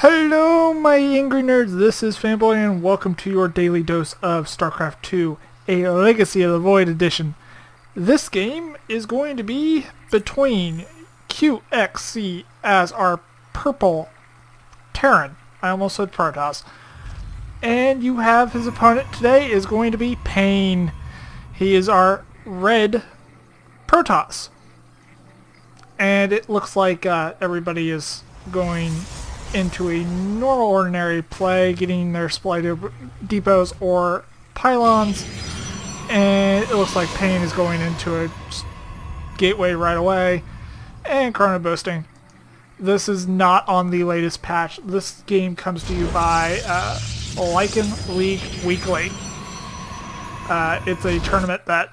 Hello my angry nerds, this is Fanboy and welcome to your daily dose of StarCraft 2, a Legacy of the Void edition. This game is going to be between QXC as our purple Terran, I almost said Protoss, and you have his opponent today is going to be Pain. He is our red Protoss. And it looks like everybody is going into a normal ordinary play, getting their supply depots or pylons, and it looks like Pain is going into a gateway right away, and chrono boosting. This is not on the latest patch. This game comes to you by Lycan League Weekly. It's a tournament that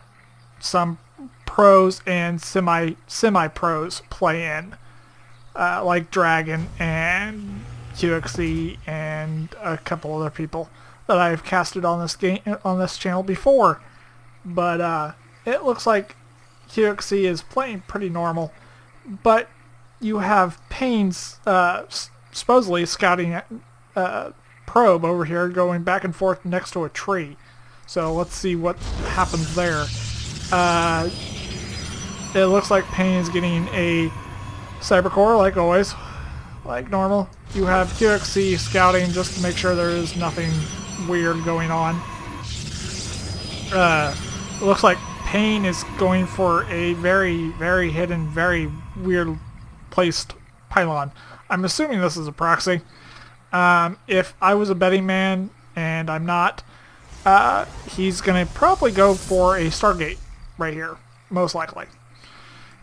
some pros and semi-pros play in. Like Dragon and QXC and a couple other people that I've casted on this game on this channel before, but it looks like QXC is playing pretty normal. But you have Pain's supposedly scouting probe over here going back and forth next to a tree. So let's see what happens there. It looks like Pain is getting a Cybercore, like always, like normal. You have QXC scouting just to make sure there is nothing weird going on. It looks like Pain is going for a very, very hidden, very weird placed pylon. I'm assuming this is a proxy. If I was a betting man, and I'm not, he's going to probably go for a Stargate right here, most likely.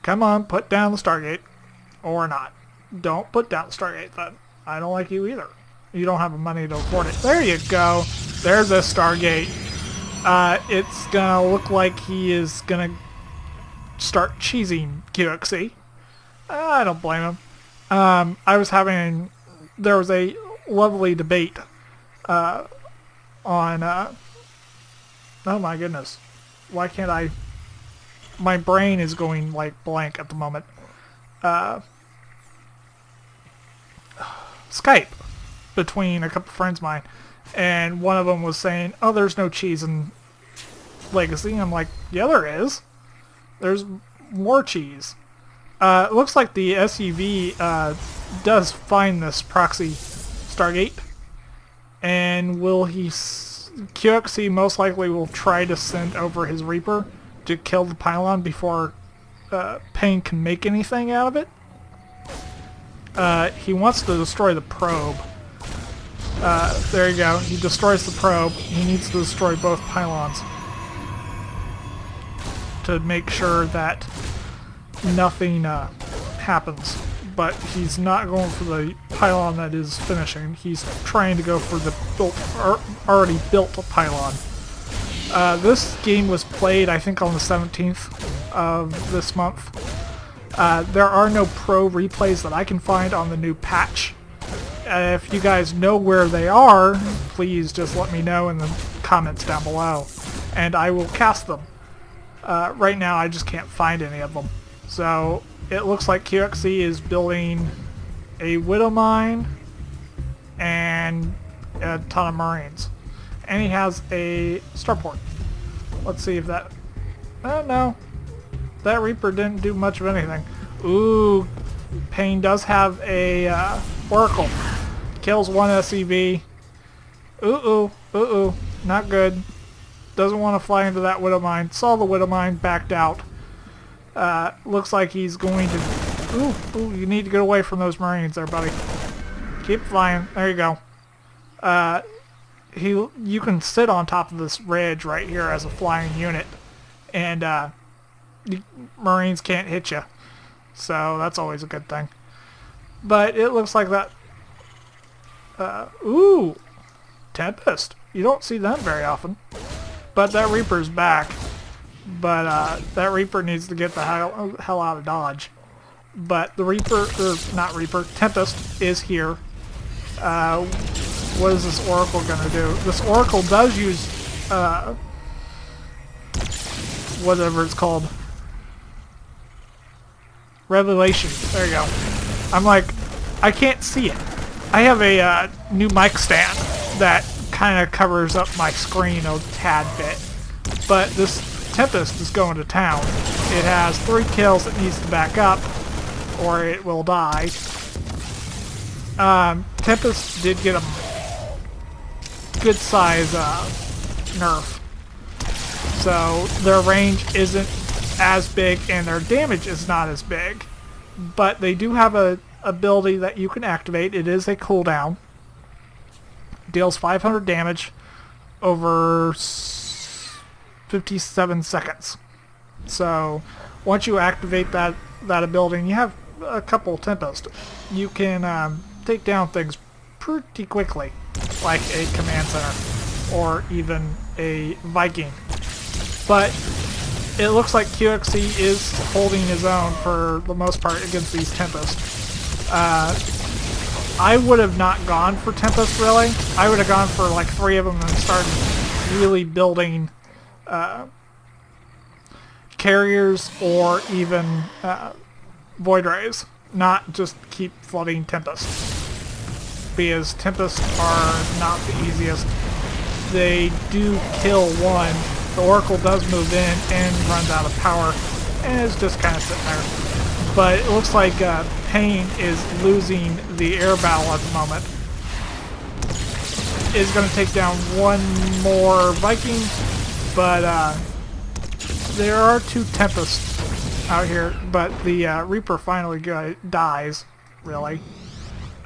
Come on, put down the Stargate. Or not. Don't put down the Stargate then. I don't like you either. You don't have the money to afford it. There you go. There's a Stargate. It's gonna look like he is gonna start cheesing QXC. I don't blame him. There was a lovely debate on, oh my goodness. Why can't I, my brain is going like blank at the moment. Skype between a couple friends of mine, and one of them was saying, oh, there's no cheese in Legacy. And I'm like, yeah, there is. There's more cheese. It looks like the SUV does find this proxy Stargate, and QXC most likely will try to send over his Reaper to kill the pylon before Pain can make anything out of it. He wants to destroy the probe. There you go. He destroys the probe. He needs to destroy both pylons to make sure that nothing happens. But he's not going for the pylon that is finishing. He's trying to go for the already built pylon. This game was played, I think, on the 17th of this month. There are no pro replays that I can find on the new patch. If you guys know where they are, please just let me know in the comments down below, and I will cast them. Right now I just can't find any of them. So it looks like QXC is building a Widow Mine and a ton of Marines. And he has a starport. Let's see if that... no. That Reaper didn't do much of anything. Ooh, Pain does have a Oracle. Kills one SCV. Ooh, not good. Doesn't want to fly into that Widow Mine. Saw the Widow Mine, backed out. Looks like he's going to... Ooh, you need to get away from those Marines there, buddy. Keep flying. There you go. You can sit on top of this ridge right here as a flying unit, and the Marines can't hit you, so that's always a good thing. But it looks like that. Ooh, Tempest. You don't see them very often. But that Reaper's back. But that Reaper needs to get the hell out of Dodge. But the Reaper, or not Reaper, Tempest is here. What is this Oracle gonna do? This Oracle does use whatever it's called. Revelation. There you go. I'm like, I can't see it. I have a new mic stand that kind of covers up my screen a tad bit. But this Tempest is going to town. It has 3 kills it needs to back up, or it will die. Tempest did get a good size nerf. So their range isn't as big and their damage is not as big. But they do have a ability that you can activate. It is a cooldown. Deals 500 damage over 57 seconds. So once you activate that ability, and you have a couple Tempest, you can take down things pretty quickly, like a command center or even a Viking. But it looks like QXC is holding his own for the most part against these Tempest. I would have not gone for Tempest, really. I would have gone for like 3 of them and started really building carriers or even Void Rays, not just keep flooding Tempest, because Tempest are not the easiest. They do kill one. The Oracle does move in and runs out of power and is just kind of sitting there. But it looks like Pain is losing the air battle at the moment. Is going to take down one more Viking, but there are 2 Tempests out here, but the Reaper finally dies, really.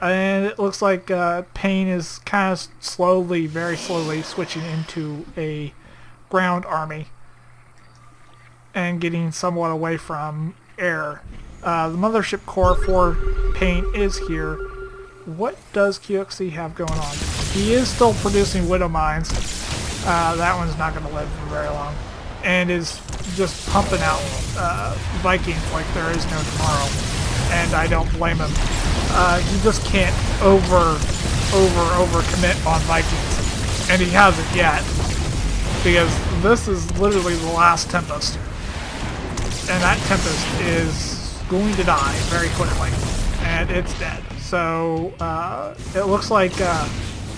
And it looks like Pain is kind of slowly, very slowly, switching into a ground army and getting somewhat away from air. The mothership core for Pain is here. What does QXC have going on? He is still producing Widow Mines. That one's not going to live for very long. And is just pumping out Vikings like there is no tomorrow. And I don't blame him. He just can't over commit on Vikings. And he hasn't yet. Because this is literally the last Tempest. And that Tempest is going to die very quickly. And it's dead. So it looks like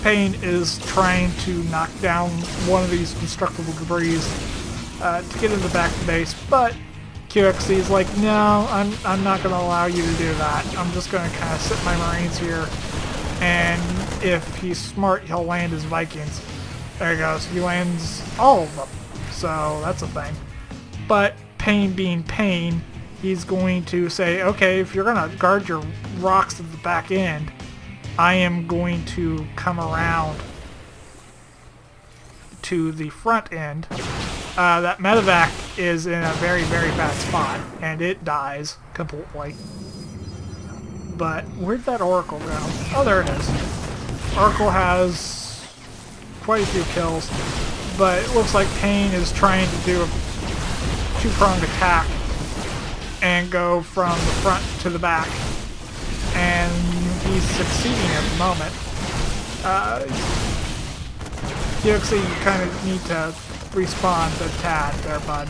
Pain is trying to knock down one of these constructible debris to get into back to base, but QXC is like, no, I'm not going to allow you to do that. I'm just going to kind of sit my Marines here, and if he's smart, he'll land his Vikings. There he goes. He lands all of them, so that's a thing. But Pain being Pain, he's going to say, okay, if you're going to guard your rocks at the back end, I am going to come around to the front end. That medevac is in a very, very bad spot, and it dies completely. But where'd that Oracle go? Oh, there it is. Oracle has quite a few kills, but it looks like Pain is trying to do a 2-pronged attack and go from the front to the back. And he's succeeding at the moment. QXC, you kind of need to respawn the tad there, bud.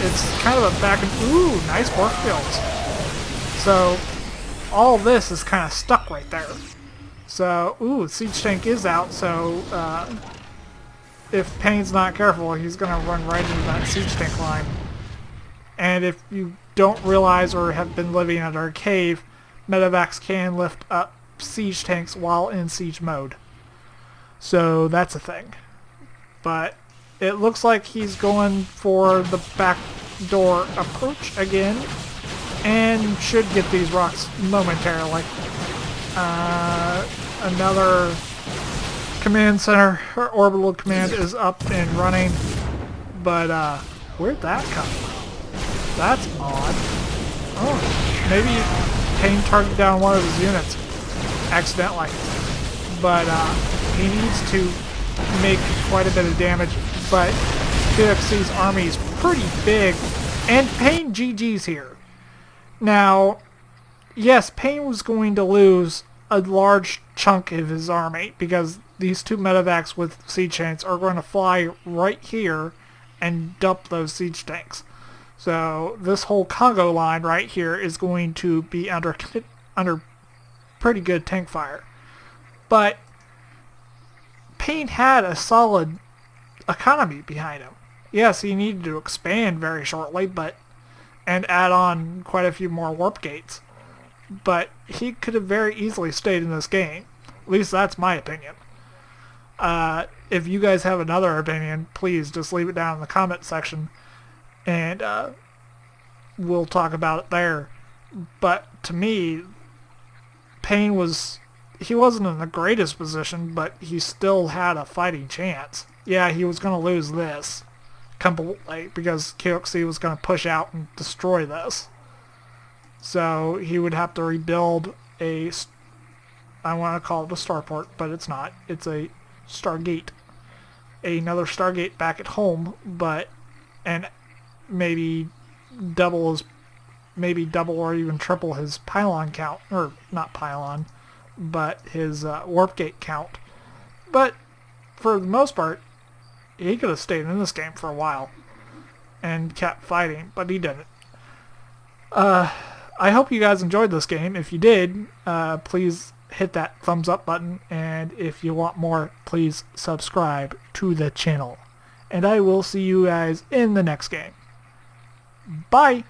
It's kind of a back and... Ooh, nice work fields. So, all this is kind of stuck right there. So, ooh, Siege Tank is out, so if Pain's not careful, he's going to run right into that Siege Tank line. And if you don't realize or have been living under a cave, medevacs can lift up siege tanks while in siege mode. So that's a thing. But it looks like he's going for the back door approach again, and should get these rocks momentarily. Another command center, or orbital command, is up and running, but where'd that come from? That's odd. Oh, maybe Pain targeted down one of his units accidentally. But he needs to make quite a bit of damage. But QXC's army is pretty big, and Pain GG's here. Now, yes, Pain was going to lose a large chunk of his army because these 2 medevacs with siege tanks are going to fly right here and dump those siege tanks. So this whole Congo line right here is going to be under pretty good tank fire. But Payne had a solid economy behind him. Yes, he needed to expand very shortly, and add on quite a few more warp gates. But he could have very easily stayed in this game. At least that's my opinion. If you guys have another opinion, please just leave it down in the comment section, and we'll talk about it there. But to me, Payne he wasn't in the greatest position, but he still had a fighting chance. Yeah, he was going to lose this completely because QXC was going to push out and destroy this. So he would have to rebuild I want to call it a starport, but it's not. It's a Stargate. Another Stargate back at home, and maybe double or even triple his pylon count, or not pylon, but his warp gate count. But for the most part, he could have stayed in this game for a while and kept fighting, but he didn't. I hope you guys enjoyed this game. If you did, please hit that thumbs up button, and if you want more, please subscribe to the channel. And I will see you guys in the next game. Bye!